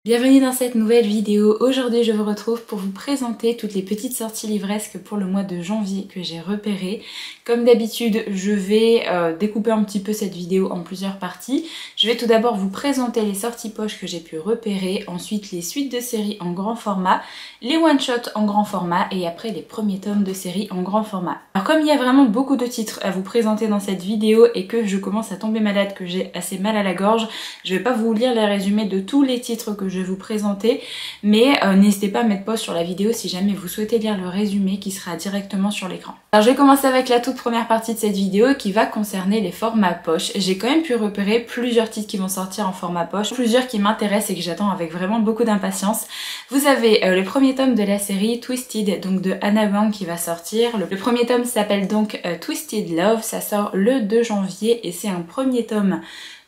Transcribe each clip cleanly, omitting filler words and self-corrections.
Bienvenue dans cette nouvelle vidéo. Aujourd'hui je vous retrouve pour vous présenter toutes les petites sorties livresques pour le mois de janvier que j'ai repérées. Comme d'habitude je vais découper un petit peu cette vidéo en plusieurs parties. Je vais tout d'abord vous présenter les sorties poches que j'ai pu repérer, ensuite les suites de séries en grand format, les one-shots en grand format et après les premiers tomes de séries en grand format. Alors comme il y a vraiment beaucoup de titres à vous présenter dans cette vidéo et que je commence à tomber malade, que j'ai assez mal à la gorge, je vais pas vous lire les résumés de tous les titres que je vais vous présenter, mais n'hésitez pas à mettre pause sur la vidéo si jamais vous souhaitez lire le résumé qui sera directement sur l'écran. Alors je vais commencer avec la toute première partie de cette vidéo qui va concerner les formats poche. J'ai quand même pu repérer plusieurs titres qui vont sortir en format poche, plusieurs qui m'intéressent et que j'attends avec vraiment beaucoup d'impatience. Vous avez le premier tome de la série Twisted, donc de Hannah Wang qui va sortir. Le premier tome s'appelle donc Twisted Love, ça sort le 2 janvier et c'est un premier tome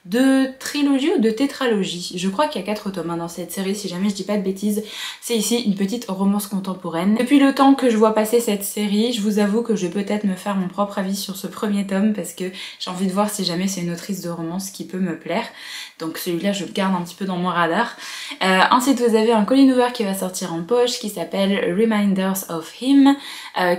de trilogie ou de tétralogie. Je crois qu'il y a 4 tomes dans cette série, si jamais je dis pas de bêtises. C'est ici une petite romance contemporaine. Depuis le temps que je vois passer cette série, je vous avoue que je vais peut-être me faire mon propre avis sur ce premier tome parce que j'ai envie de voir si jamais c'est une autrice de romance qui peut me plaire. Donc celui-là je le garde un petit peu dans mon radar. Ensuite vous avez un colis ouvert qui va sortir en poche qui s'appelle Reminders of Him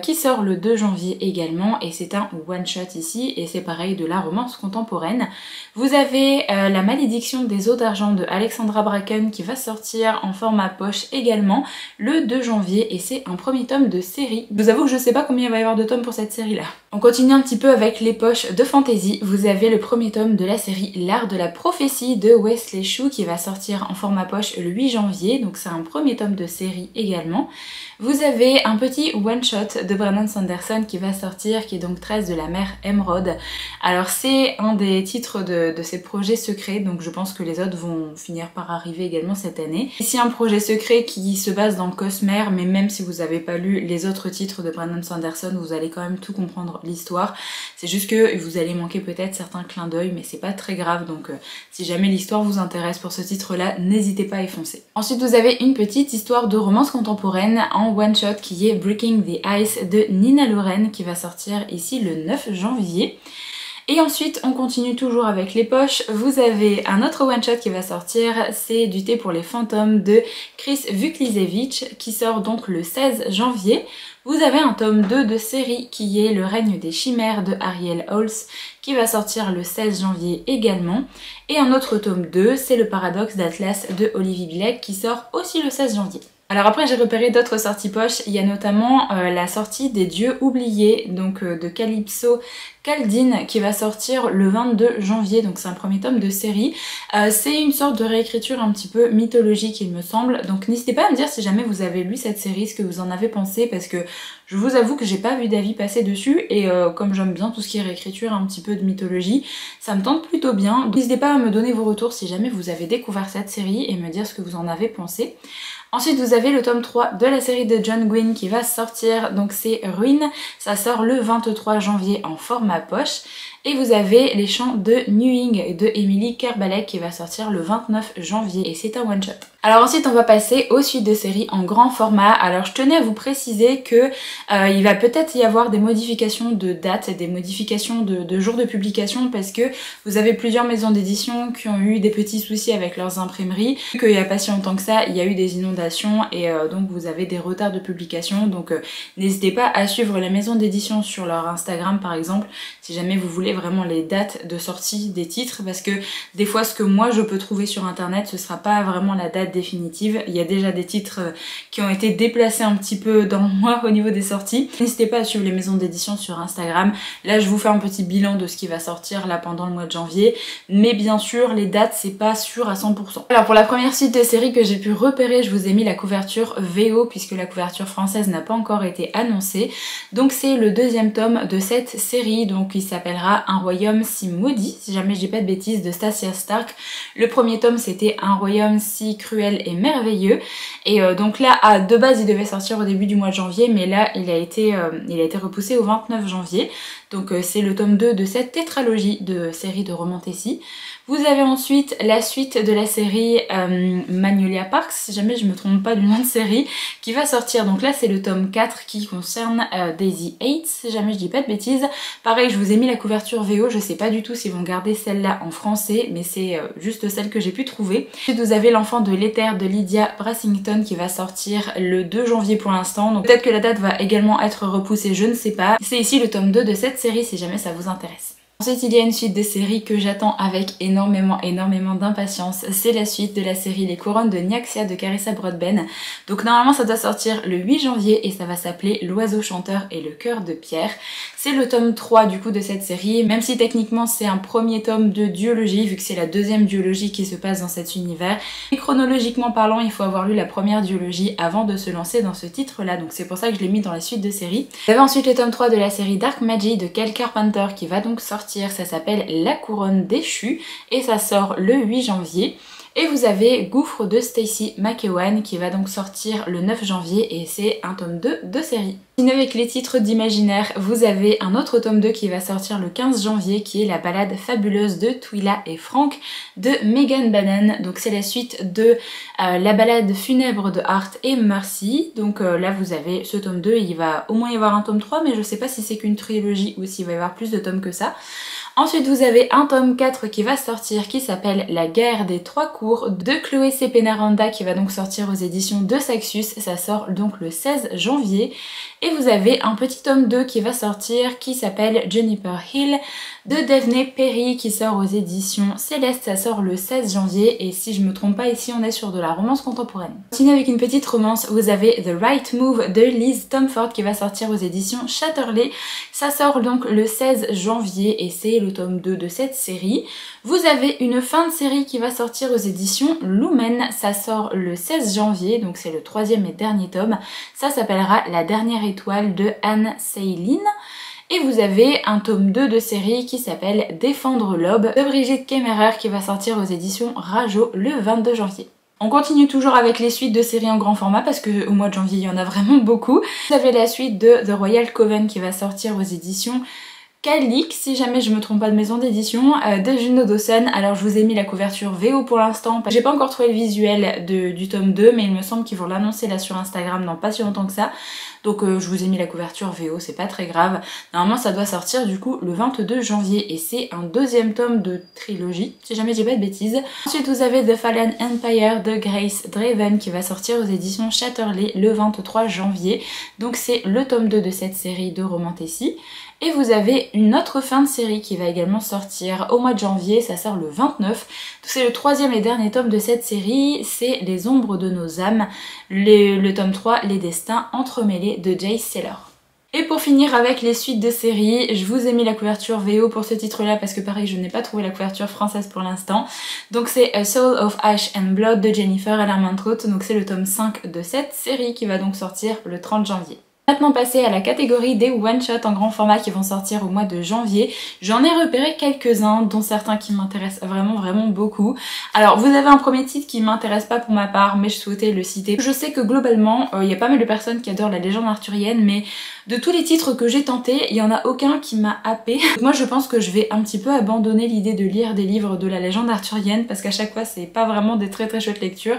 qui sort le 2 janvier également et c'est un one-shot ici et c'est pareil de la romance contemporaine. Vous avez La malédiction des eaux d'argent de Alexandra Bracken qui va sortir en format poche également le 2 janvier et c'est un premier tome de série. Je vous avoue que je sais pas combien il va y avoir de tomes pour cette série là. On continue un petit peu avec les poches de fantasy. Vous avez le premier tome de la série L'art de la prophétie de Wesley Chu qui va sortir en format poche le 8 janvier, donc c'est un premier tome de série également. Vous avez un petit one-shot de Brandon Sanderson qui va sortir, qui est donc 13 de la mer Emerald. Alors c'est un des titres de ses projets secrets, donc je pense que les autres vont finir par arriver également cette année. Ici un projet secret qui se base dans Cosmere, mais même si vous n'avez pas lu les autres titres de Brandon Sanderson, vous allez quand même tout comprendre l'histoire. C'est juste que vous allez manquer peut-être certains clins d'œil, mais c'est pas très grave, donc si jamais l'histoire vous intéresse pour ce titre-là, n'hésitez pas à y foncer. Ensuite vous avez une petite histoire de romance contemporaine en one-shot qui est Breaking the Ice de Nina Loren qui va sortir ici le 9 janvier. Et ensuite on continue toujours avec les poches. Vous avez un autre one-shot qui va sortir, c'est Du thé pour les fantômes de Chris Vuklisevich qui sort donc le 16 janvier. Vous avez un tome 2 de série qui est Le règne des chimères de Ariel Holz qui va sortir le 16 janvier également. Et un autre tome 2, c'est Le paradoxe d'Atlas de Olivier Gleick qui sort aussi le 16 janvier. Alors après j'ai repéré d'autres sorties poches, il y a notamment la sortie des dieux oubliés, donc de Calypso Caldine qui va sortir le 22 janvier, donc c'est un premier tome de série. C'est une sorte de réécriture un petit peu mythologique il me semble, donc n'hésitez pas à me dire si jamais vous avez lu cette série, ce que vous en avez pensé, parce que je vous avoue que j'ai pas vu d'avis passer dessus et comme j'aime bien tout ce qui est réécriture un petit peu de mythologie, ça me tente plutôt bien. N'hésitez pas à me donner vos retours si jamais vous avez découvert cette série et me dire ce que vous en avez pensé. Ensuite vous avez le tome 3 de la série de John Gwynne qui va sortir, donc c'est Ruine, ça sort le 23 janvier en format poche. Et vous avez Les Chants de Newing de Emily Kerbalek qui va sortir le 29 janvier et c'est un one shot. Alors ensuite on va passer aux suites de séries en grand format. Alors je tenais à vous préciser que il va peut-être y avoir des modifications de date, des modifications de jours de publication parce que vous avez plusieurs maisons d'édition qui ont eu des petits soucis avec leurs imprimeries, qu'il n'y a pas si longtemps que ça, il y a eu des inondations et donc vous avez des retards de publication, donc n'hésitez pas à suivre la maison d'édition sur leur Instagram par exemple si jamais vous voulez vraiment les dates de sortie des titres, parce que des fois ce que moi je peux trouver sur internet ce sera pas vraiment la date définitive, il y a déjà des titres qui ont été déplacés un petit peu dans le mois au niveau des sorties. N'hésitez pas à suivre les maisons d'édition sur Instagram, là je vous fais un petit bilan de ce qui va sortir là pendant le mois de janvier, mais bien sûr les dates c'est pas sûr à 100%. Alors pour la première suite de série que j'ai pu repérer, je vous ai mis la couverture VO puisque la couverture française n'a pas encore été annoncée, donc c'est le deuxième tome de cette série, donc il s'appellera Un royaume si maudit, si jamais je dis pas de bêtises, de Stacia Stark. Le premier tome c'était Un royaume si cruel et merveilleux, et donc là de base il devait sortir au début du mois de janvier, mais là il a été repoussé au 29 janvier, donc c'est le tome 2 de cette tétralogie de série de romantésie. Vous avez ensuite la suite de la série Magnolia Park, si jamais je me trompe pas du nom de série, qui va sortir. Donc là c'est le tome 4 qui concerne Daisy Hates, si jamais je dis pas de bêtises. Pareil, je vous ai mis la couverture VO, je sais pas du tout s'ils vont garder celle-là en français, mais c'est juste celle que j'ai pu trouver. Ensuite vous avez l'enfant de l'éther de Lydia Brassington qui va sortir le 2 janvier pour l'instant. Donc peut-être que la date va également être repoussée, je ne sais pas. C'est ici le tome 2 de cette série si jamais ça vous intéresse. Ensuite, il y a une suite de séries que j'attends avec énormément d'impatience. C'est la suite de la série Les Couronnes de Nyaxia de Carissa Broadbent. Donc normalement, ça doit sortir le 8 janvier et ça va s'appeler L'Oiseau Chanteur et le Cœur de Pierre. C'est le tome 3 du coup de cette série, même si techniquement c'est un premier tome de duologie, vu que c'est la deuxième duologie qui se passe dans cet univers. Et chronologiquement parlant, il faut avoir lu la première duologie avant de se lancer dans ce titre-là, donc c'est pour ça que je l'ai mis dans la suite de série. Vous avez ensuite le tome 3 de la série Dark Magie de Kyle Carpenter qui va donc sortir. Ça s'appelle La Couronne déchue et ça sort le 8 janvier. Et vous avez Gouffre de Stacey McEwan qui va donc sortir le 9 janvier et c'est un tome 2 de série. Sinon avec les titres d'imaginaire, vous avez un autre tome 2 qui va sortir le 15 janvier qui est la balade fabuleuse de Twila et Frank de Megan Bannon. Donc c'est la suite de la balade funèbre de Art et Mercy. Donc là vous avez ce tome 2 et il va au moins y avoir un tome 3 mais je sais pas si c'est qu'une trilogie ou s'il va y avoir plus de tomes que ça. Ensuite vous avez un tome 4 qui va sortir qui s'appelle La guerre des trois cours de Chloé Cepenaranda qui va donc sortir aux éditions de Saxus. Ça sort donc le 16 janvier. Et vous avez un petit tome 2 qui va sortir qui s'appelle Juniper Hill de Daphne Perry qui sort aux éditions Céleste. Ça sort le 16 janvier et si je me trompe pas ici on est sur de la romance contemporaine. Sinon avec une petite romance vous avez The Right Move de Liz Tomford qui va sortir aux éditions Chatterley. Ça sort donc le 16 janvier et c'est le tome 2 de cette série. Vous avez une fin de série qui va sortir aux éditions Lumen. Ça sort le 16 janvier donc c'est le troisième et dernier tome. Ça s'appellera La dernière étoile de Anne Seylin. Et vous avez un tome 2 de série qui s'appelle Défendre l'aube de Brigitte Kemmerer qui va sortir aux éditions Rajo le 22 janvier. On continue toujours avec les suites de séries en grand format parce qu'au mois de janvier il y en a vraiment beaucoup. Vous avez la suite de The Royal Coven qui va sortir aux éditions Calix, si jamais je me trompe pas de maison d'édition, de Juno Dawson. Alors je vous ai mis la couverture VO pour l'instant. J'ai pas encore trouvé le visuel du tome 2 mais il me semble qu'ils vont l'annoncer là sur Instagram dans pas si longtemps que ça. Donc je vous ai mis la couverture VO, c'est pas très grave. Normalement ça doit sortir du coup le 22 janvier et c'est un deuxième tome de trilogie, si jamais j'ai pas de bêtises. Ensuite vous avez The Fallen Empire de Grace Draven qui va sortir aux éditions Chatterley le 23 janvier. Donc c'est le tome 2 de cette série de Romantasy. Et vous avez une autre fin de série qui va également sortir au mois de janvier, ça sort le 29. C'est le troisième et dernier tome de cette série, c'est Les ombres de nos âmes, le tome 3, Les destins entremêlés de Jace Saylor. Et pour finir avec les suites de séries, je vous ai mis la couverture VO pour ce titre-là parce que pareil, je n'ai pas trouvé la couverture française pour l'instant. Donc c'est A Soul of Ash and Blood de Jennifer Ellermann-Trout, donc c'est le tome 5 de cette série qui va donc sortir le 30 janvier. Maintenant passer à la catégorie des one-shots en grand format qui vont sortir au mois de janvier. J'en ai repéré quelques-uns, dont certains qui m'intéressent vraiment beaucoup. Alors vous avez un premier titre qui m'intéresse pas pour ma part, mais je souhaitais le citer. Je sais que globalement, il y a pas mal de personnes qui adorent la légende arthurienne, mais de tous les titres que j'ai tentés, il y en a aucun qui m'a happé. Moi je pense que je vais un petit peu abandonner l'idée de lire des livres de la légende arthurienne, parce qu'à chaque fois c'est pas vraiment des très chouettes lectures.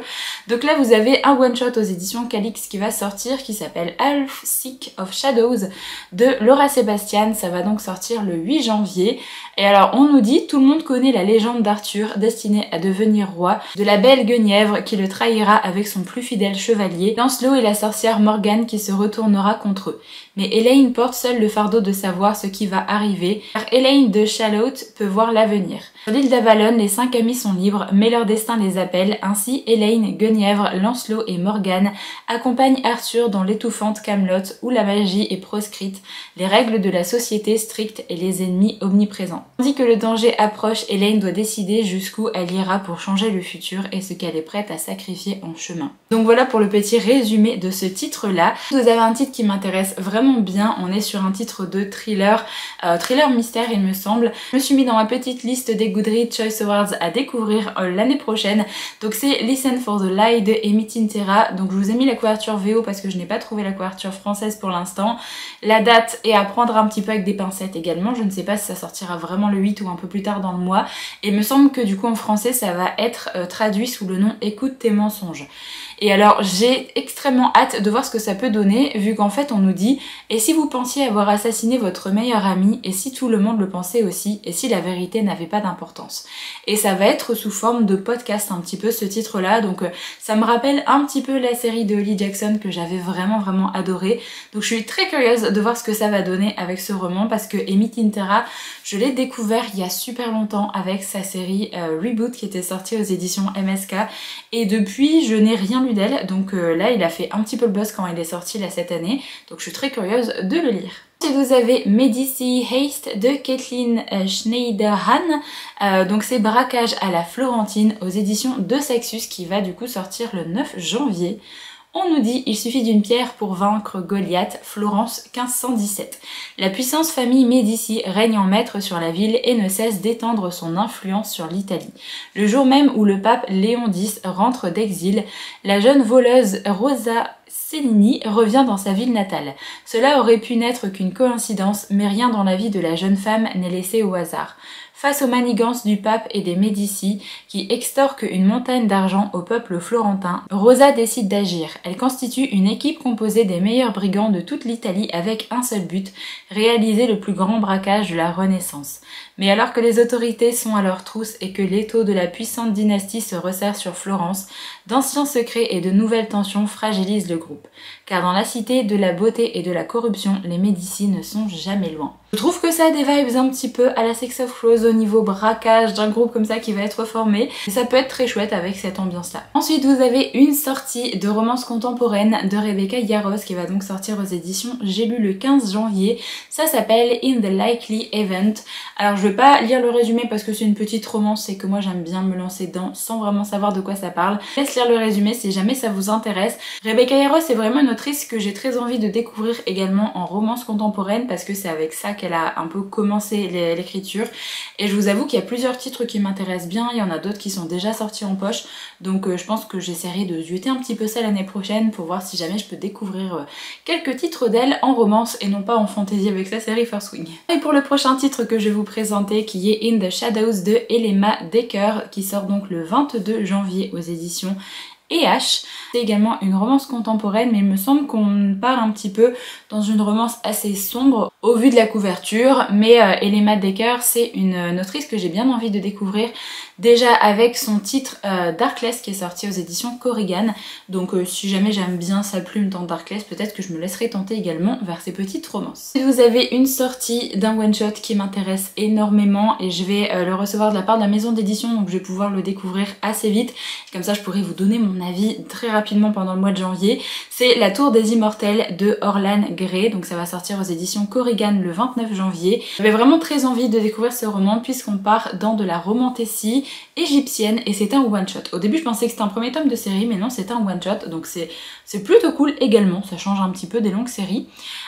Donc là vous avez un one-shot aux éditions Calix qui va sortir, qui s'appelle Half Sick of Shadows de Laura Sebastian. Ça va donc sortir le 8 janvier. Et alors on nous dit, tout le monde connaît la légende d'Arthur destiné à devenir roi, de la belle Guenièvre qui le trahira avec son plus fidèle chevalier, Lancelot et la sorcière Morgane qui se retournera contre eux. Mais Elaine porte seule le fardeau de savoir ce qui va arriver, car Elaine de Shallout peut voir l'avenir. Sur l'île d'Avalon, les 5 amis sont libres, mais leur destin les appelle. Ainsi, Elaine, Guenièvre, Lancelot et Morgane accompagnent Arthur dans l'étouffante Camelot où la magie est proscrite, les règles de la société strictes et les ennemis omniprésents. Tandis que le danger approche, Elaine doit décider jusqu'où elle ira pour changer le futur et ce qu'elle est prête à sacrifier en chemin. Donc voilà pour le petit résumé de ce titre-là. Vous avez un titre qui m'intéresse vraiment bien, on est sur un titre de thriller, thriller mystère il me semble. Je me suis mis dans ma petite liste des Goodreads Choice Awards à découvrir l'année prochaine. Donc c'est Listen for the Lie de Amy Tintera. Donc je vous ai mis la couverture VO parce que je n'ai pas trouvé la couverture française pour l'instant. La date est à prendre un petit peu avec des pincettes également. Je ne sais pas si ça sortira vraiment le 8 ou un peu plus tard dans le mois. Et il me semble que du coup en français ça va être traduit sous le nom Écoute tes mensonges. Et alors j'ai extrêmement hâte de voir ce que ça peut donner, vu qu'en fait on nous dit « Et si vous pensiez avoir assassiné votre meilleur ami, et si tout le monde le pensait aussi, et si la vérité n'avait pas d'importance ?» Et ça va être sous forme de podcast un petit peu ce titre-là, donc ça me rappelle un petit peu la série de Holly Jackson que j'avais vraiment adorée. Donc je suis très curieuse de voir ce que ça va donner avec ce roman, parce que Amy Tintera, je l'ai découvert il y a super longtemps avec sa série Reboot qui était sortie aux éditions MSK, et depuis je n'ai rien lu d'elle, donc là il a fait un petit peu le buzz quand il est sorti là cette année, donc je suis très curieuse de le lire. Si vous avez Medici Haste de Kathleen Schneiderhan, donc c'est Braquage à la Florentine aux éditions de Saxus qui va du coup sortir le 9 janvier. On nous dit « Il suffit d'une pierre pour vaincre Goliath, Florence 1517 ». La puissance famille Médicis règne en maître sur la ville et ne cesse d'étendre son influence sur l'Italie. Le jour même où le pape Léon X rentre d'exil, la jeune voleuse Rosa Cellini revient dans sa ville natale. Cela aurait pu n'être qu'une coïncidence, mais rien dans la vie de la jeune femme n'est laissé au hasard. Face aux manigances du pape et des Médicis, qui extorquent une montagne d'argent au peuple florentin, Rosa décide d'agir. Elle constitue une équipe composée des meilleurs brigands de toute l'Italie avec un seul but, réaliser le plus grand braquage de la Renaissance. Mais alors que les autorités sont à leur trousse et que l'étau de la puissante dynastie se resserre sur Florence, d'anciens secrets et de nouvelles tensions fragilisent le groupe. Car dans la cité de la beauté et de la corruption, les Médicis ne sont jamais loin. Je trouve que ça a des vibes un petit peu à la Sex of Crows au niveau braquage d'un groupe comme ça qui va être formé. Et ça peut être très chouette avec cette ambiance-là. Ensuite, vous avez une sortie de romance contemporaine de Rebecca Yarros qui va donc sortir aux éditions J'ai lu le 15 janvier. Ça s'appelle In the Likely Event. Alors je vais pas lire le résumé parce que c'est une petite romance et que moi j'aime bien me lancer dedans sans vraiment savoir de quoi ça parle. Je laisse lire le résumé si jamais ça vous intéresse. Rebecca Yarros est vraiment une autrice que j'ai très envie de découvrir également en romance contemporaine parce que c'est avec ça qu'elle a un peu commencé l'écriture. Et je vous avoue qu'il y a plusieurs titres qui m'intéressent bien, il y en a d'autres qui sont déjà sortis en poche. Donc je pense que j'essaierai de zioter un petit peu ça l'année prochaine pour voir si jamais je peux découvrir quelques titres d'elle en romance et non pas en fantasy avec sa série First Wing. Et pour le prochain titre que je vais vous présenter qui est In the Shadows de Elema Decker qui sort donc le 22 janvier aux éditions H. C'est également une romance contemporaine mais il me semble qu'on part un petit peu dans une romance assez sombre au vu de la couverture, mais Elema Decker c'est une autrice que j'ai bien envie de découvrir déjà avec son titre Darkless qui est sorti aux éditions Corrigan, donc si jamais j'aime bien sa plume dans Darkless, peut-être que je me laisserai tenter également vers ces petites romances. Si vous avez une sortie d'un one-shot qui m'intéresse énormément et je vais le recevoir de la part de la maison d'édition, donc je vais pouvoir le découvrir assez vite, comme ça je pourrai vous donner mon avis très rapidement pendant le mois de janvier, c'est La Tour des Immortels de Orlan Grey, donc ça va sortir aux éditions Corrigan le 29 janvier. J'avais vraiment très envie de découvrir ce roman puisqu'on part dans de la romantasy égyptienne et c'est un one shot. Au début je pensais que c'était un premier tome de série mais non c'est un one shot donc c'est plutôt cool également, ça change un petit peu des longues séries.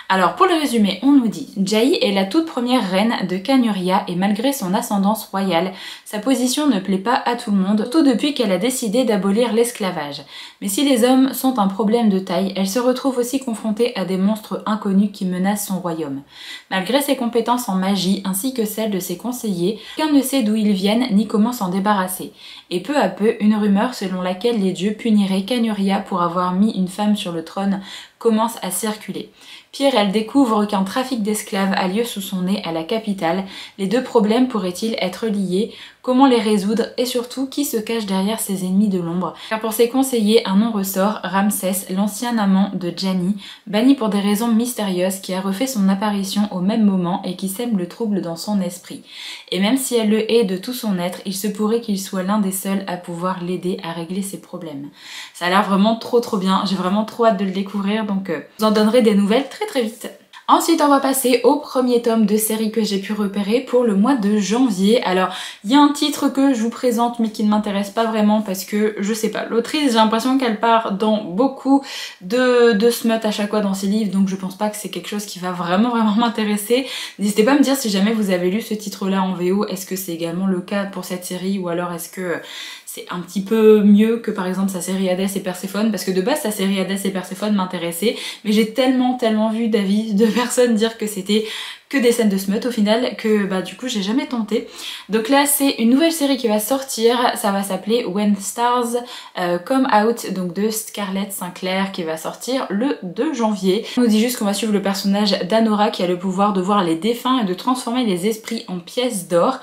Alors pour le résumé on nous dit Jaï est la toute première reine de Canuria et malgré son ascendance royale, sa position ne plaît pas à tout le monde, surtout depuis qu'elle a décidé d'abolir l'esclavage. Mais si les hommes sont un problème de taille, elle se retrouve aussi confrontée à des monstres inconnus qui menacent son royaume. Malgré ses compétences en magie ainsi que celles de ses conseillers, aucun ne sait d'où ils viennent ni comment s'en débarrasser. Et peu à peu, une rumeur selon laquelle les dieux puniraient Canuria pour avoir mis une femme sur le trône commence à circuler. Pire, elle découvre qu'un trafic d'esclaves a lieu sous son nez à la capitale. Les deux problèmes pourraient-ils être liés? Comment les résoudre? Et surtout, qui se cache derrière ces ennemis de l'ombre? Car pour ses conseillers, un nom ressort, Ramsès, l'ancien amant de Jani, banni pour des raisons mystérieuses, qui a refait son apparition au même moment et qui sème le trouble dans son esprit. Et même si elle le hait de tout son être, il se pourrait qu'il soit l'un des seuls à pouvoir l'aider à régler ses problèmes. Ça a l'air vraiment trop bien, j'ai vraiment trop hâte de le découvrir, donc je vous en donnerai des nouvelles très vite. Ensuite, on va passer au premier tome de série que j'ai pu repérer pour le mois de janvier. Alors, il y a un titre que je vous présente mais qui ne m'intéresse pas vraiment parce que, je sais pas, l'autrice, j'ai l'impression qu'elle part dans beaucoup de smut à chaque fois dans ses livres, donc je pense pas que c'est quelque chose qui va vraiment m'intéresser. N'hésitez pas à me dire si jamais vous avez lu ce titre-là en VO, est-ce que c'est également le cas pour cette série ou alors est-ce que c'est un petit peu mieux que par exemple sa série Hadès et Perséphone, parce que de base sa série Hadès et Perséphone m'intéressait, mais j'ai tellement vu d'avis de personnes dire que c'était que des scènes de smut au final que bah du coup j'ai jamais tenté. Donc là c'est une nouvelle série qui va sortir, ça va s'appeler When Stars Come Out, donc de Scarlett Sinclair, qui va sortir le 2 janvier. On nous dit juste qu'on va suivre le personnage d'Anora qui a le pouvoir de voir les défunts et de transformer les esprits en pièces d'or.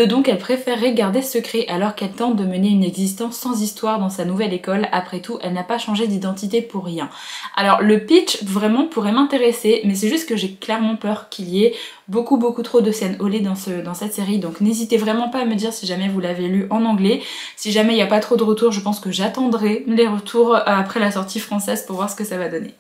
Donc elle préférerait garder secret alors qu'elle tente de mener une existence sans histoire dans sa nouvelle école. Après tout, elle n'a pas changé d'identité pour rien. Alors le pitch vraiment pourrait m'intéresser, mais c'est juste que j'ai clairement peur qu'il y ait beaucoup trop de scènes olé dans cette série, donc n'hésitez vraiment pas à me dire si jamais vous l'avez lu en anglais. Si jamais il n'y a pas trop de retours, je pense que j'attendrai les retours après la sortie française pour voir ce que ça va donner.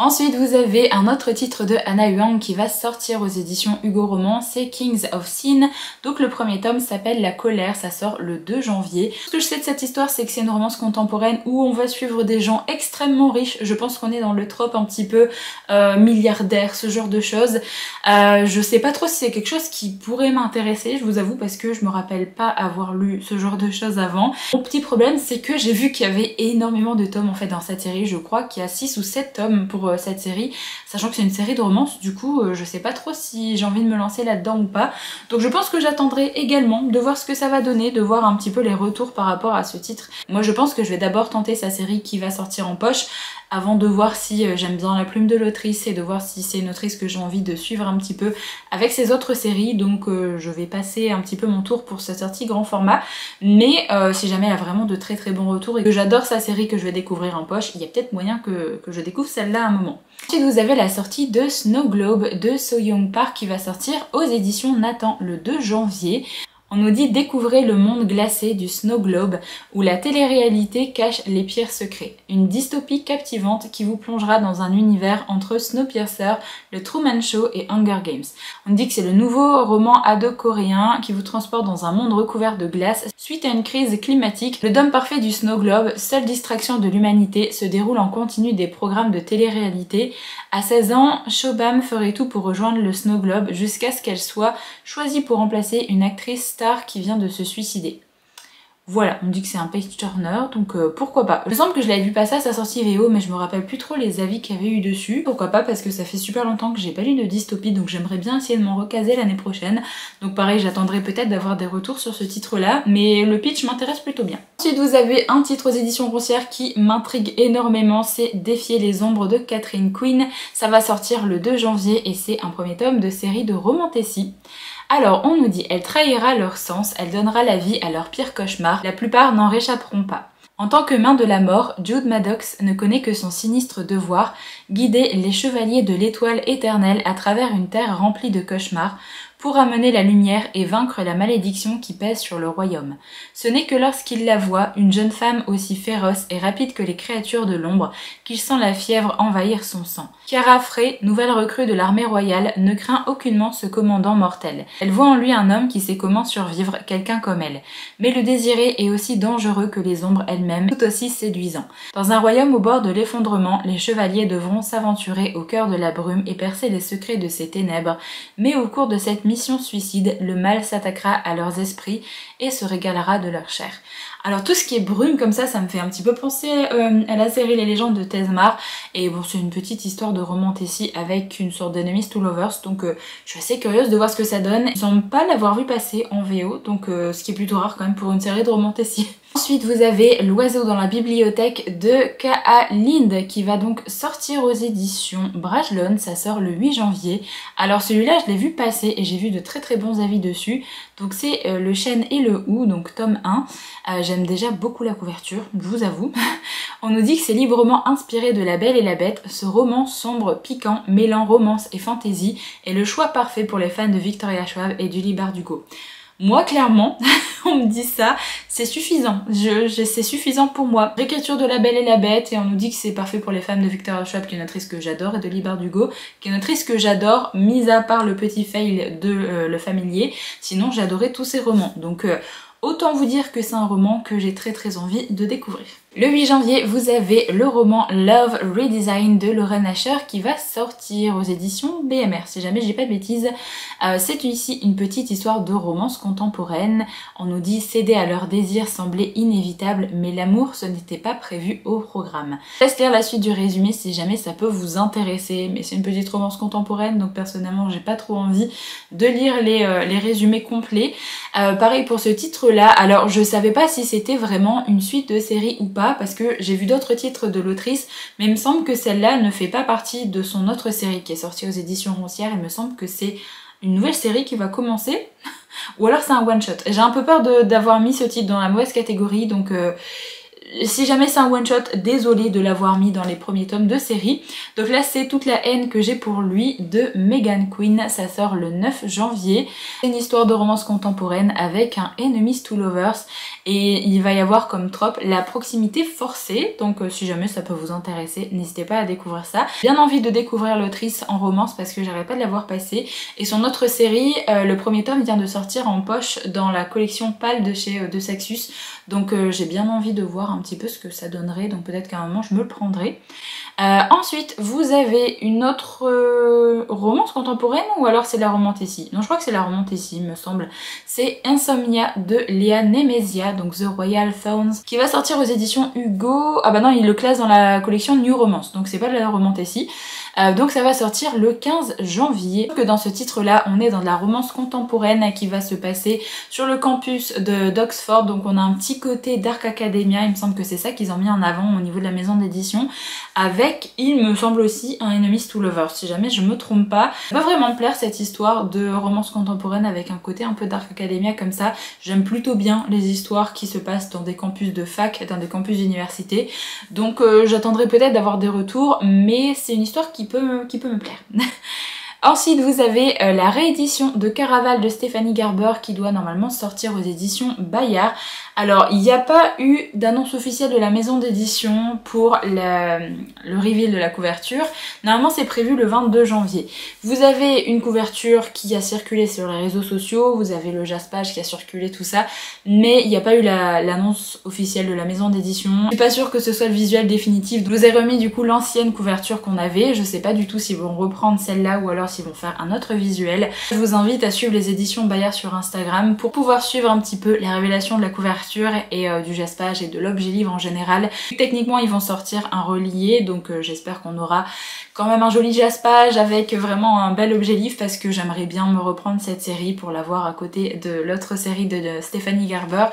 Ensuite, vous avez un autre titre de Hannah Huang qui va sortir aux éditions Hugo Roman, c'est Kings of Sin. Donc le premier tome s'appelle La Colère, ça sort le 2 janvier. Ce que je sais de cette histoire, c'est que c'est une romance contemporaine où on va suivre des gens extrêmement riches. Je pense qu'on est dans le trope un petit peu milliardaire, ce genre de choses. Je sais pas trop si c'est quelque chose qui pourrait m'intéresser, je vous avoue, parce que je me rappelle pas avoir lu ce genre de choses avant. Mon petit problème, c'est que j'ai vu qu'il y avait énormément de tomes en fait dans cette série. Je crois qu'il y a 6 ou 7 tomes pour cette série, sachant que c'est une série de romance, du coup je sais pas trop si j'ai envie de me lancer là-dedans ou pas. Donc je pense que j'attendrai également de voir ce que ça va donner, de voir un petit peu les retours par rapport à ce titre. Moi je pense que je vais d'abord tenter sa série qui va sortir en poche, avant de voir si j'aime bien la plume de l'autrice et de voir si c'est une autrice que j'ai envie de suivre un petit peu avec ses autres séries. Donc je vais passer un petit peu mon tour pour cette sortie grand format, mais si jamais elle a vraiment de très bons retours et que j'adore sa série que je vais découvrir en poche, il y a peut-être moyen que je découvre celle-là à un moment. Ensuite vous avez la sortie de Snow Globe de So Young Park qui va sortir aux éditions Nathan le 2 janvier. On nous dit découvrez le monde glacé du Snow Globe où la télé-réalité cache les pires secrets. Une dystopie captivante qui vous plongera dans un univers entre Snowpiercer, le Truman Show et Hunger Games. On dit que c'est le nouveau roman ado coréen qui vous transporte dans un monde recouvert de glace suite à une crise climatique. Le dôme parfait du Snow Globe, seule distraction de l'humanité, se déroule en continu des programmes de télé-réalité. À 16 ans, Shobham ferait tout pour rejoindre le Snow Globe jusqu'à ce qu'elle soit choisie pour remplacer une actrice star qui vient de se suicider. Voilà, on me dit que c'est un page-turner, donc pourquoi pas. Il me semble que je l'avais vu passer à sa sortie VO, mais je me rappelle plus trop les avis qu'il y avait eu dessus. Pourquoi pas, parce que ça fait super longtemps que j'ai pas lu de dystopie, donc j'aimerais bien essayer de m'en recaser l'année prochaine. Donc pareil, j'attendrai peut-être d'avoir des retours sur ce titre-là, mais le pitch m'intéresse plutôt bien. Ensuite, vous avez un titre aux éditions Grossières qui m'intrigue énormément, c'est Défier les ombres de Catherine Quinn. Ça va sortir le 2 janvier et c'est un premier tome de série de romantécie. Alors on nous dit elle trahira leur sens, elle donnera la vie à leur pire cauchemar, la plupart n'en réchapperont pas. En tant que main de la mort, Jude Maddox ne connaît que son sinistre devoir, guider les chevaliers de l'étoile éternelle à travers une terre remplie de cauchemars, pour amener la lumière et vaincre la malédiction qui pèse sur le royaume. Ce n'est que lorsqu'il la voit, une jeune femme aussi féroce et rapide que les créatures de l'ombre, qu'il sent la fièvre envahir son sang. Kiara Frey, nouvelle recrue de l'armée royale, ne craint aucunement ce commandant mortel. Elle voit en lui un homme qui sait comment survivre, quelqu'un comme elle. Mais le désiré est aussi dangereux que les ombres elles-mêmes, tout aussi séduisant. Dans un royaume au bord de l'effondrement, les chevaliers devront s'aventurer au cœur de la brume et percer les secrets de ces ténèbres, mais au cours de cette mission suicide, le mal s'attaquera à leurs esprits et se régalera de leur chair. Alors tout ce qui est brume comme ça me fait un petit peu penser à la série Les légendes de Tezmar, et bon c'est une petite histoire de romantécie avec une sorte d'enemies to lovers, donc je suis assez curieuse de voir ce que ça donne. Je ne semble pas l'avoir vu passer en VO, donc ce qui est plutôt rare quand même pour une série de romantécie. Ensuite vous avez L'oiseau dans la bibliothèque de K.A. Lind qui va donc sortir aux éditions Brajlon, ça sort le 8 janvier. Alors celui-là je l'ai vu passer et j'ai vu de très bons avis dessus. Donc c'est Le chêne et le hou, donc tome 1. J'aime déjà beaucoup la couverture, je vous avoue. On nous dit que c'est librement inspiré de La Belle et la Bête. Ce roman sombre, piquant, mêlant romance et fantaisie est le choix parfait pour les fans de Victoria Schwab et Julie Bardugo. Moi clairement, on me dit ça, c'est suffisant, c'est suffisant pour moi. Réécriture de La Belle et la Bête, et on nous dit que c'est parfait pour les fans de Victoria Schwab, qui est une autrice que j'adore, et de Leigh Bardugo, qui est une autrice que j'adore, mis à part le petit fail de Le Familier. Sinon j'ai adoré tous ses romans, donc autant vous dire que c'est un roman que j'ai très envie de découvrir. Le 8 janvier, vous avez le roman Love Redesign de Lauren Asher qui va sortir aux éditions BMR, si jamais je dis pas de bêtises. C'est ici une petite histoire de romance contemporaine. On nous dit céder à leurs désirs semblait inévitable, mais l'amour ce n'était pas prévu au programme. Je laisse lire la suite du résumé si jamais ça peut vous intéresser, mais c'est une petite romance contemporaine, donc personnellement j'ai pas trop envie de lire les résumés complets. Pareil pour ce titre-là, alors je savais pas si c'était vraiment une suite de série ou pas, parce que j'ai vu d'autres titres de l'autrice, mais il me semble que celle-là ne fait pas partie de son autre série qui est sortie aux éditions Roncière. Il me semble que c'est une nouvelle série qui va commencer, ou alors c'est un one-shot. J'ai un peu peur d'avoir mis ce titre dans la mauvaise catégorie, donc si jamais c'est un one-shot, désolée de l'avoir mis dans les premiers tomes de série. Donc là, c'est toute la haine que j'ai pour lui de Megan Quinn. Ça sort le 9 janvier. C'est une histoire de romance contemporaine avec un enemies to lovers. Et il va y avoir comme trope la proximité forcée. Donc si jamais ça peut vous intéresser, n'hésitez pas à découvrir ça. J'ai bien envie de découvrir l'autrice en romance parce que j'arrête pas de la voir passer. Et son autre série, le premier tome vient de sortir en poche dans la collection Pâle de chez De Saxus. Donc j'ai bien envie de voir un petit peu ce que ça donnerait, donc peut-être qu'à un moment je me le prendrai. Ensuite, vous avez une autre romance contemporaine, ou alors c'est la romantécie? Non, je crois que c'est la romantécie, il me semble. C'est Insomnia de Léa Nemesia, donc The Royal Thorns, qui va sortir aux éditions Hugo. Ah bah non, il le classe dans la collection New Romance, donc c'est pas de la romantécie. Donc ça va sortir le 15 janvier. Que dans ce titre-là, on est dans de la romance contemporaine qui va se passer sur le campus d'Oxford. Donc on a un petit côté Dark Academia, il me semble que c'est ça qu'ils ont mis en avant au niveau de la maison d'édition. Avec, il me semble aussi, un Enemies to Lovers, si jamais je me trompe pas. Ça va vraiment me plaire cette histoire de romance contemporaine avec un côté un peu Dark Academia comme ça. J'aime plutôt bien les histoires qui se passent dans des campus de fac, dans des campus d'université. Donc j'attendrai peut-être d'avoir des retours, mais c'est une histoire qui peut me plaire. Ensuite, vous avez la réédition de Caraval de Stephanie Garber qui doit normalement sortir aux éditions Bayard. Alors, il n'y a pas eu d'annonce officielle de la maison d'édition pour le reveal de la couverture. Normalement, c'est prévu le 22 janvier. Vous avez une couverture qui a circulé sur les réseaux sociaux, vous avez le jaspage qui a circulé, tout ça, mais il n'y a pas eu l'annonce officielle de la maison d'édition. Je suis pas sûre que ce soit le visuel définitif. Je vous ai remis du coup l'ancienne couverture qu'on avait. Je sais pas du tout s'ils vont reprendre celle-là ou alors s'ils vont faire un autre visuel. Je vous invite à suivre les éditions Bayard sur Instagram pour pouvoir suivre un petit peu les révélations de la couverture et du jaspage et de l'objet livre en général. Techniquement ils vont sortir un relié, donc j'espère qu'on aura quand même un joli jaspage avec vraiment un bel objet livre, parce que j'aimerais bien me reprendre cette série pour la voir à côté de l'autre série de Stephanie Garber.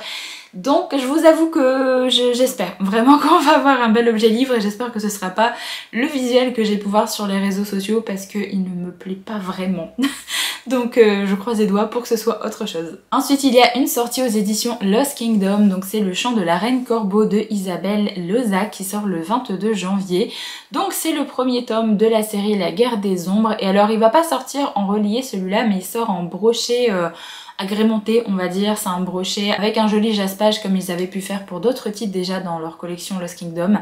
Donc je vous avoue que j'espère vraiment qu'on va avoir un bel objet livre, et j'espère que ce sera pas le visuel que j'ai pu voir sur les réseaux sociaux parce qu'il ne me plaît pas vraiment. Donc je croise les doigts pour que ce soit autre chose. Ensuite, il y a une sortie aux éditions Lost Kingdom, donc c'est Le Chant de la Reine Corbeau de Isabelle Lezac qui sort le 22 janvier. Donc c'est le premier tome de la série La Guerre des Ombres, et alors il va pas sortir en relié celui-là, mais il sort en brochet agrémenté, on va dire. C'est un brochet avec un joli jaspage comme ils avaient pu faire pour d'autres titres déjà dans leur collection Lost Kingdom.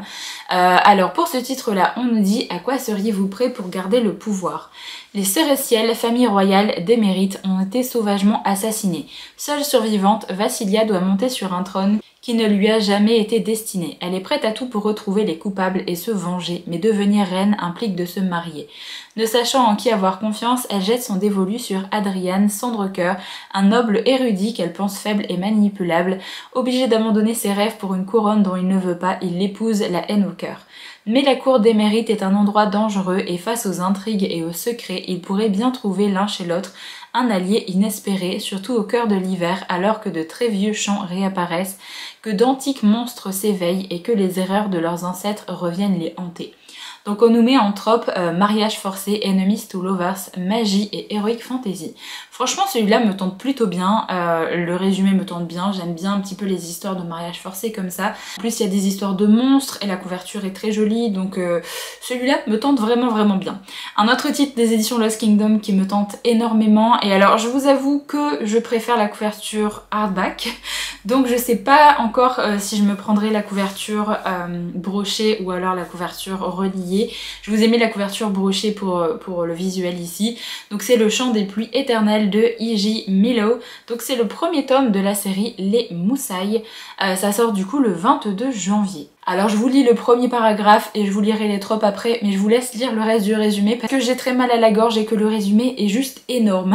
Alors pour ce titre-là, on nous dit: à quoi seriez-vous prêts pour garder le pouvoir? Les Séressiels, famille royale d'émérites, ont été sauvagement assassinés. Seule survivante, Vassilia doit monter sur un trône qui ne lui a jamais été destiné. Elle est prête à tout pour retrouver les coupables et se venger, mais devenir reine implique de se marier. Ne sachant en qui avoir confiance, elle jette son dévolu sur Adrian Sandrecoeur, un noble érudit qu'elle pense faible et manipulable. Obligé d'abandonner ses rêves pour une couronne dont il ne veut pas, il l'épouse, la haine au cœur. Mais la cour d'émérite est un endroit dangereux, et face aux intrigues et aux secrets, ils pourraient bien trouver l'un chez l'autre un allié inespéré, surtout au cœur de l'hiver, alors que de très vieux chants réapparaissent, que d'antiques monstres s'éveillent et que les erreurs de leurs ancêtres reviennent les hanter. Donc on nous met en trope mariage forcé, enemies to lovers, magie et heroic fantasy. Franchement celui-là me tente plutôt bien, le résumé me tente bien, j'aime bien un petit peu les histoires de mariage forcé comme ça. En plus il y a des histoires de monstres et la couverture est très jolie, donc celui-là me tente vraiment bien. Un autre titre des éditions Lost Kingdom qui me tente énormément, et alors je vous avoue que je préfère la couverture hardback, donc je sais pas encore si je me prendrai la couverture brochée ou alors la couverture reliée. Je vous ai mis la couverture brochée pour le visuel ici. Donc c'est Le Chant des pluies éternelles de E.J. Milo. Donc c'est le premier tome de la série Les Moussailles. Ça sort du coup le 22 janvier. Alors je vous lis le premier paragraphe et je vous lirai les tropes après, mais je vous laisse lire le reste du résumé parce que j'ai très mal à la gorge et que le résumé est juste énorme.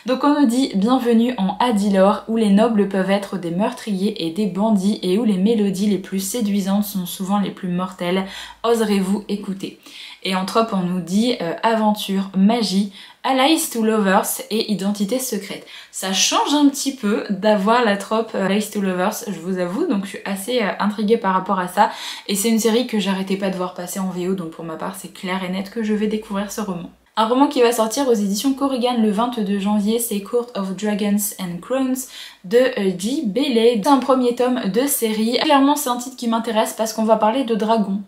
Donc on nous dit « Bienvenue en Adilor, où les nobles peuvent être des meurtriers et des bandits et où les mélodies les plus séduisantes sont souvent les plus mortelles. Oserez-vous écouter ?» Et en trope on nous dit aventure, magie, allies to lovers et identité secrète. Ça change un petit peu d'avoir la trope allies to lovers, je vous avoue, donc je suis assez intriguée par rapport à ça. Et c'est une série que j'arrêtais pas de voir passer en VO, donc pour ma part c'est clair et net que je vais découvrir ce roman. Un roman qui va sortir aux éditions Corrigan le 22 janvier, c'est Court of Dragons and Crowns de J. Bailey. C'est un premier tome de série. Clairement c'est un titre qui m'intéresse parce qu'on va parler de dragons.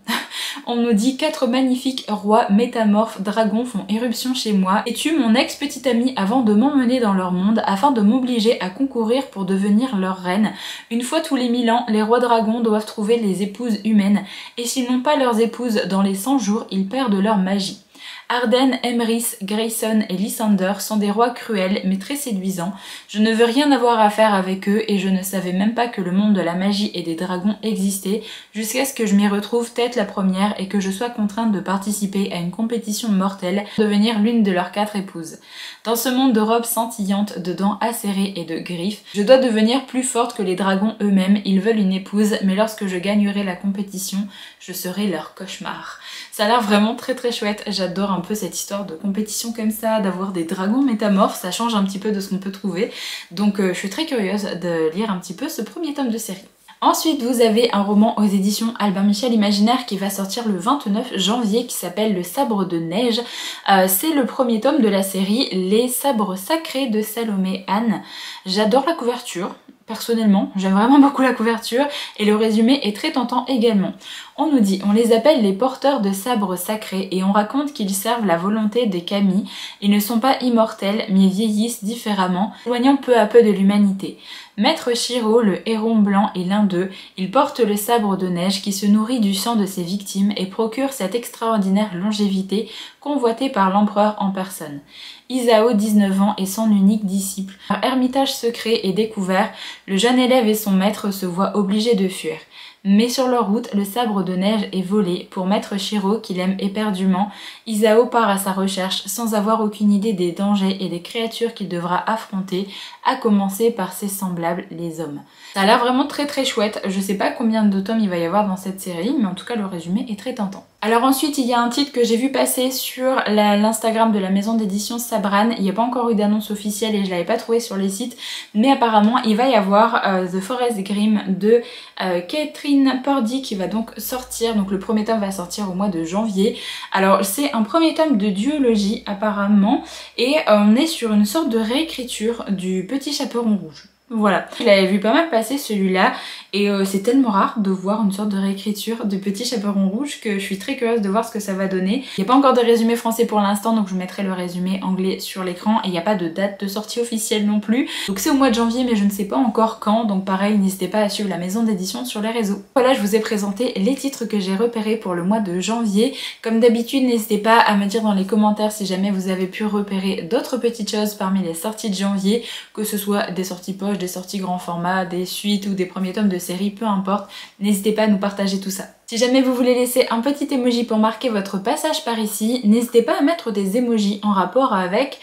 On nous dit 4 magnifiques rois métamorphes dragons font éruption chez moi et tuent mon ex-petite amie avant de m'emmener dans leur monde afin de m'obliger à concourir pour devenir leur reine. Une fois tous les 1000 ans, les rois dragons doivent trouver les épouses humaines et s'ils n'ont pas leurs épouses dans les 100 jours, ils perdent leur magie. Arden, Emrys, Grayson et Lysander sont des rois cruels mais très séduisants. Je ne veux rien avoir à faire avec eux et je ne savais même pas que le monde de la magie et des dragons existait jusqu'à ce que je m'y retrouve tête la première et que je sois contrainte de participer à une compétition mortelle pour devenir l'une de leurs 4 épouses. Dans ce monde de robes scintillantes, de dents acérées et de griffes, je dois devenir plus forte que les dragons eux-mêmes. Ils veulent une épouse, mais lorsque je gagnerai la compétition, je serai leur cauchemar. Ça a l'air vraiment très chouette, j'adore un peu cette histoire de compétition comme ça, d'avoir des dragons métamorphes, ça change un petit peu de ce qu'on peut trouver. Donc je suis très curieuse de lire un petit peu ce premier tome de série. Ensuite, vous avez un roman aux éditions Albin Michel Imaginaire qui va sortir le 29 janvier qui s'appelle Le Sabre de Neige. C'est le premier tome de la série Les Sabres Sacrés de Salomé Anne. J'adore la couverture. Personnellement, j'aime vraiment beaucoup la couverture et le résumé est très tentant également. On nous dit, on les appelle les porteurs de sabres sacrés et on raconte qu'ils servent la volonté des kami. Ils ne sont pas immortels mais vieillissent différemment, s'éloignant peu à peu de l'humanité. Maître Shiro, le héron blanc, est l'un d'eux. Il porte le sabre de neige qui se nourrit du sang de ses victimes et procure cette extraordinaire longévité convoitée par l'empereur en personne. Isao, 19 ans, est son unique disciple. Leur ermitage secret est découvert, le jeune élève et son maître se voient obligés de fuir. Mais sur leur route, le sabre de neige est volé. Pour Maître Shiro, qu'il aime éperdument, Isao part à sa recherche sans avoir aucune idée des dangers et des créatures qu'il devra affronter, à commencer par ses semblables, les hommes. Ça a l'air vraiment très chouette. Je sais pas combien de tomes il va y avoir dans cette série, mais en tout cas le résumé est très tentant. Alors ensuite, il y a un titre que j'ai vu passer sur l'Instagram de la maison d'édition Sabran. Il n'y a pas encore eu d'annonce officielle et je l'avais pas trouvé sur les sites, mais apparemment il va y avoir The Forest Grimm de Catherine Purdy qui va donc sortir. Donc le premier tome va sortir au mois de janvier. Alors c'est un premier tome de duologie apparemment et on est sur une sorte de réécriture du Petit Chaperon Rouge. Voilà, je l'avais vu pas mal passer celui-là et c'est tellement rare de voir une sorte de réécriture de Petit Chaperon Rouge que je suis très curieuse de voir ce que ça va donner. Il n'y a pas encore de résumé français pour l'instant donc je vous mettrai le résumé anglais sur l'écran et il n'y a pas de date de sortie officielle non plus. Donc c'est au mois de janvier mais je ne sais pas encore quand, donc pareil n'hésitez pas à suivre la maison d'édition sur les réseaux. Voilà, je vous ai présenté les titres que j'ai repérés pour le mois de janvier. Comme d'habitude n'hésitez pas à me dire dans les commentaires si jamais vous avez pu repérer d'autres petites choses parmi les sorties de janvier, que ce soit des sorties poche, des sorties grand format, des suites ou des premiers tomes de série, peu importe, n'hésitez pas à nous partager tout ça. Si jamais vous voulez laisser un petit emoji pour marquer votre passage par ici, n'hésitez pas à mettre des emojis en rapport avec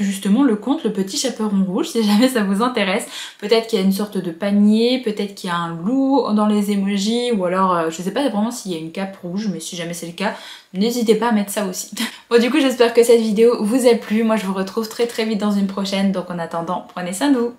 justement le conte Le Petit Chaperon Rouge, si jamais ça vous intéresse. Peut-être qu'il y a une sorte de panier, peut-être qu'il y a un loup dans les emojis, ou alors je sais pas vraiment s'il y a une cape rouge, mais si jamais c'est le cas, n'hésitez pas à mettre ça aussi. Bon du coup j'espère que cette vidéo vous a plu, moi je vous retrouve très vite dans une prochaine, donc en attendant, prenez soin de vous.